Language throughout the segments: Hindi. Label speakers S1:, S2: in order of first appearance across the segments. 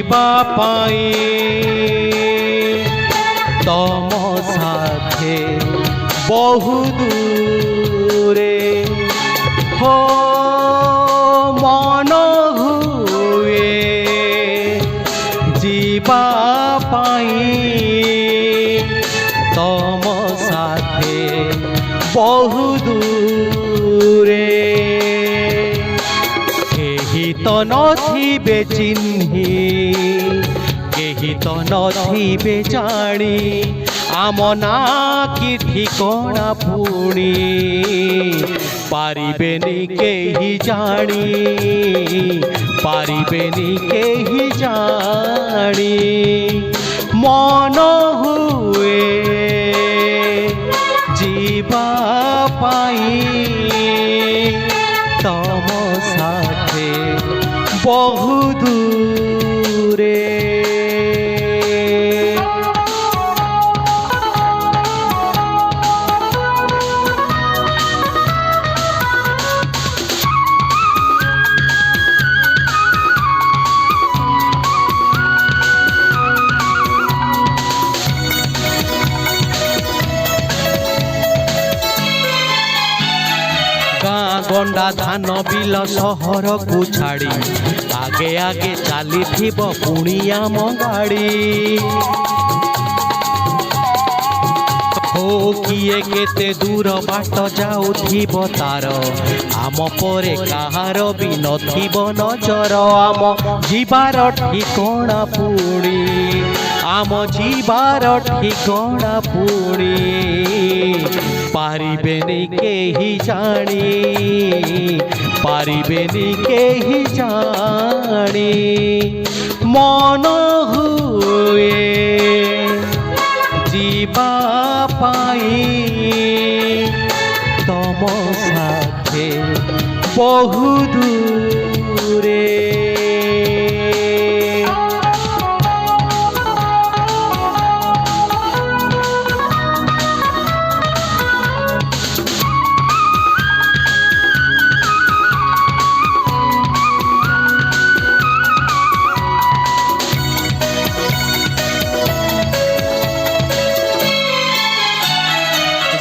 S1: जीवा पाई तम साथे बहु दूरे हो मन हुए जीवा पाई तम साथे बहु दूरे केही तो नथिबे चिन्ही केही तो नथिबे जानी आम ना कि ठिकणा पुणी पारिबेनी केही जानी पारिबेनी केही जानी मन हुए जीवा पाई तम साथे बहु दूरे गंडा धान बिल सहर को छाड़ी आगे आगे चली पुणिया गाड़ी हो किए केते दूर बाट जाउथिब तार आम परे कहार भी नथिब नजर आम जीवार ठिकणा पुणी आम जीवार ठिकणा पुणी पारिबेनी केही जानी पारिबेनी केही जानी मन हुए जीवा पाई तम साथे बहु दूरे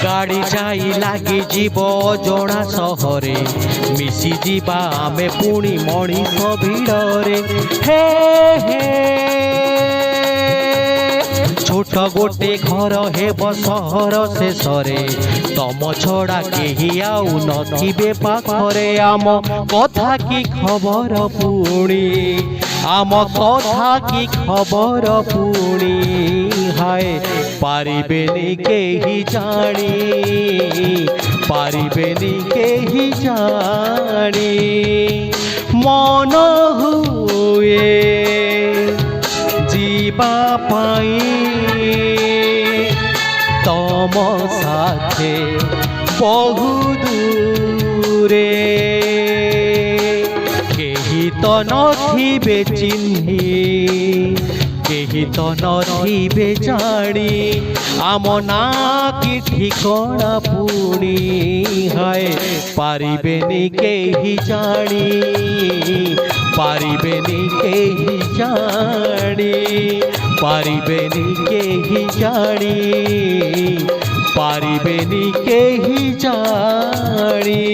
S1: गाड़ी जाई लागी जीव जणा सहरे मिसी जीवा आमे पुणी मणिष भिड़रे हे हे छोट गोटे घर हेब सहर शेषरे तम छड़ा केही आउ नथिबे पाखरे आम कथा की खबर पुणी आम कथा की खबर पुणी हाय पारिबेनी केही जानी पारिबेनी केही जानी मन हुए जीवा पाई तम साथे बहु दूरे केही तो नथिबे चिन्ही केही तो नथिबे जानी आम ना कि ठिकणा पुणी हाय पारिबेनी केही जानी पारिबेनी केही जानी पारिबेनी केही जानी पारिबेनी केही जानी।